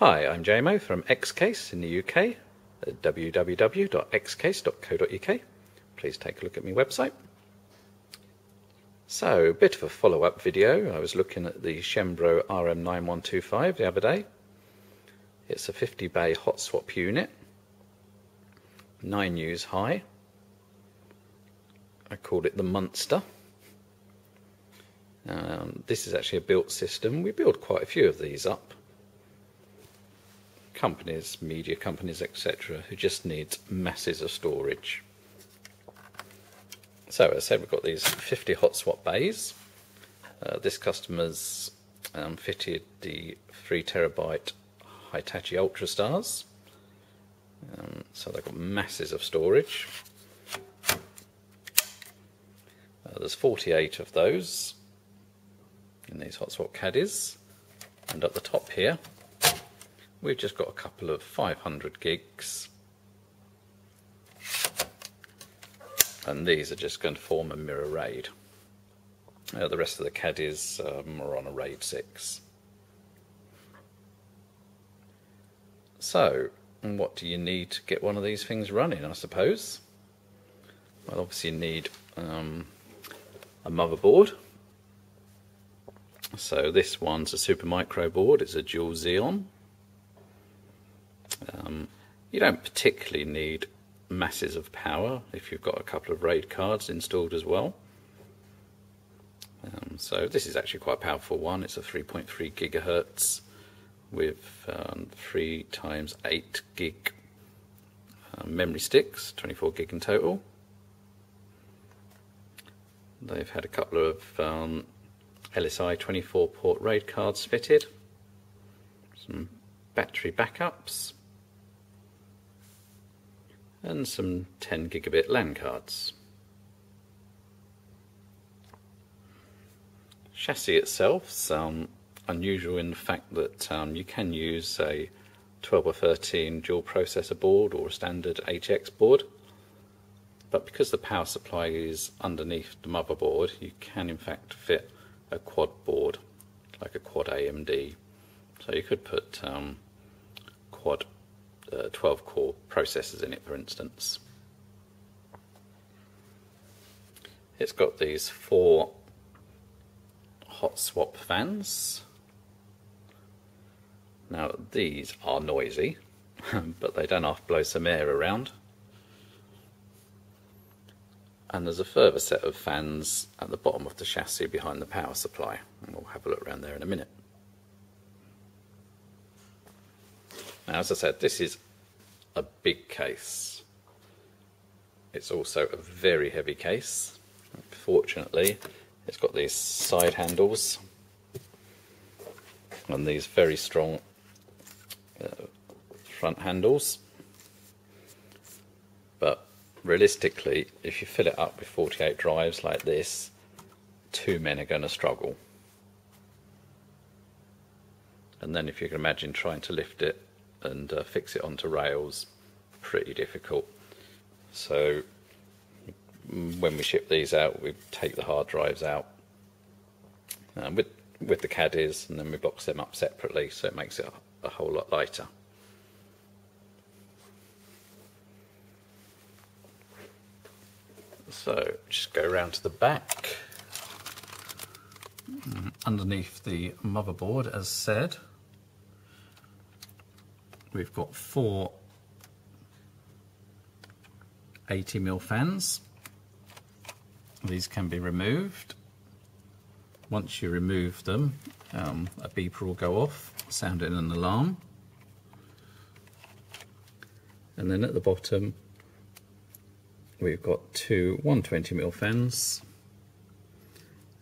Hi, I'm JMO from Xcase in the UK at www.xcase.co.uk. Please take a look at my website. So, a bit of a follow-up video. I was looking at the Chenbro RM9125 the other day. It's a 50 bay hot swap unit, 9 U's high. I called it the Monster. This is actually a built system. We build quite a few of these up. Companies, media companies, etc., who just need masses of storage. So as I said, we've got these 50 hot swap bays. This customer's fitted the 3 terabyte Hitachi Ultra Stars. So they've got masses of storage. There's 48 of those in these hot swap caddies, and at the top here we've just got a couple of 500 gigs, and these are just going to form a mirror RAID. The rest of the caddies are on a RAID 6. So, what do you need to get one of these things running, I suppose? Well, obviously you need a motherboard. So this one's a Supermicro board, it's a dual Xeon. You don't particularly need masses of power if you've got a couple of RAID cards installed as well. So this is actually quite a powerful one. It's a 3.3 gigahertz with 3 times 8 gig memory sticks, 24 gig in total. They've had a couple of LSI 24 port RAID cards fitted, some battery backups, and some 10 gigabit LAN cards. Chassis itself is unusual in the fact that you can use a 12 or 13 dual processor board or a standard HX board, but because the power supply is underneath the motherboard, you can in fact fit a quad board, like a quad AMD. So you could put quad 12 core processors in it, for instance. It's got these 4 hot swap fans. Now these are noisy, but they don't have to blow some air around. And there's a further set of fans at the bottom of the chassis behind the power supply, and we'll have a look around there in a minute. Now, as I said, this is a big case. It's also a very heavy case. Fortunately, it's got these side handles and these very strong front handles. But realistically, if you fill it up with 48 drives like this, 2 men are going to struggle. And then if you can imagine trying to lift it and fix it onto rails, pretty difficult. So when we ship these out, we take the hard drives out with the caddies, and then we box them up separately, so it makes it a whole lot lighter. So just go around to the back. Underneath the motherboard, as said, we've got 4 80mm fans. These can be removed. Once you remove them, a beeper will go off, sounding an alarm. And then at the bottom, we've got 2 120mm fans,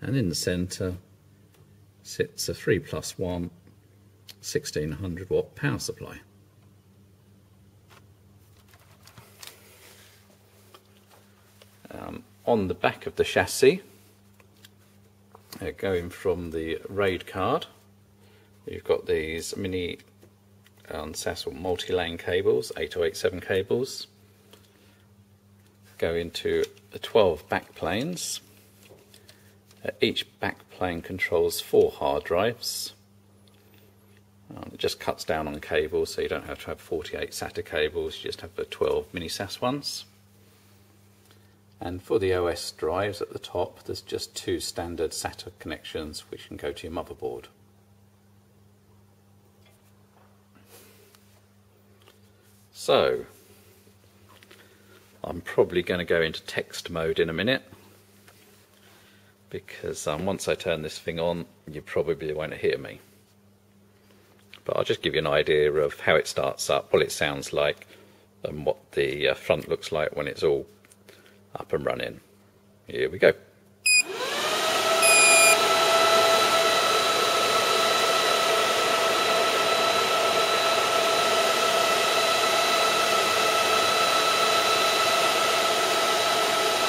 and in the centre sits a 3+1 1600 watt power supply. On the back of the chassis, going from the RAID card, you've got these mini SAS or multi-lane cables, 8087 cables, go into 12 back planes. Each back plane controls 4 hard drives, It just cuts down on cables, so you don't have to have 48 SATA cables, you just have the 12 mini SAS ones. And for the OS drives at the top, there's just 2 standard SATA connections which can go to your motherboard. So, I'm probably going to go into text mode in a minute, because once I turn this thing on, you probably won't hear me. But I'll just give you an idea of how it starts up, what it sounds like, and what the front looks like when it's all up and running. Here we go.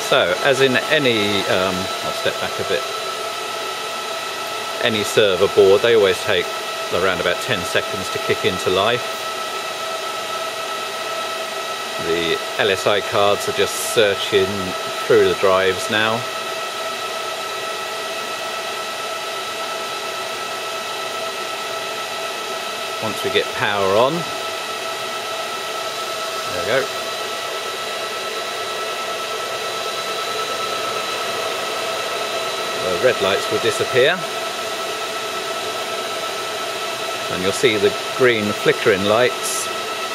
So, as in any, I'll step back a bit, any server board, they always take around about 10 seconds to kick into life. The LSI cards are just searching through the drives now. Once we get power on, there we go. The red lights will disappear. And you'll see the green flickering lights.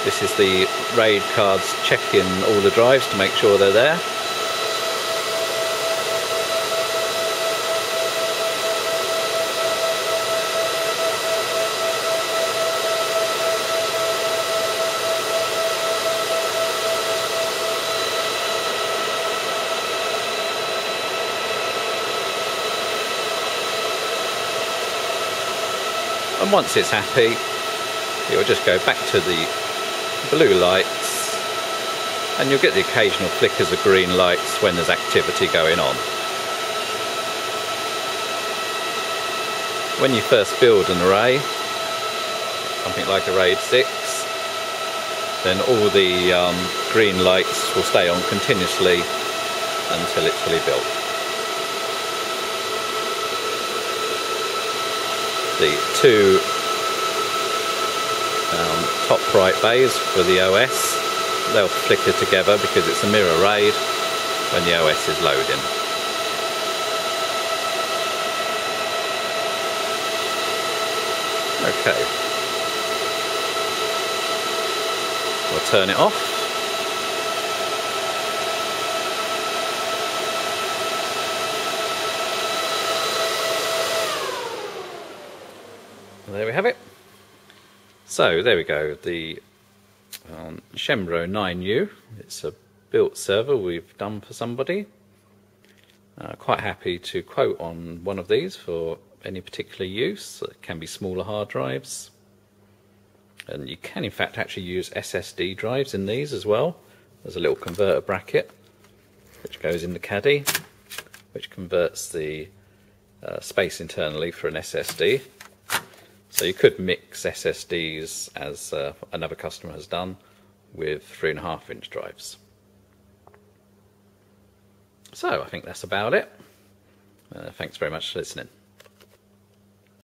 This is the RAID cards checking all the drives to make sure they're there. And once it's happy, you'll just go back to the blue lights, and you'll get the occasional flickers of green lights when there's activity going on. When you first build an array, something like a RAID 6, then all the green lights will stay on continuously until it's fully built. The 2 top right bays for the OS, they'll flicker together because it's a mirror RAID when the OS is loading. Okay, we'll turn it off. There we have it. So there we go, the Chenbro 9U. It's a built server we've done for somebody. Quite happy to quote on one of these for any particular use. It can be smaller hard drives, and you can in fact actually use SSD drives in these as well. There's a little converter bracket which goes in the caddy, which converts the space internally for an SSD. So you could mix SSDs, as another customer has done, with 3.5-inch drives. So I think that's about it. Thanks very much for listening.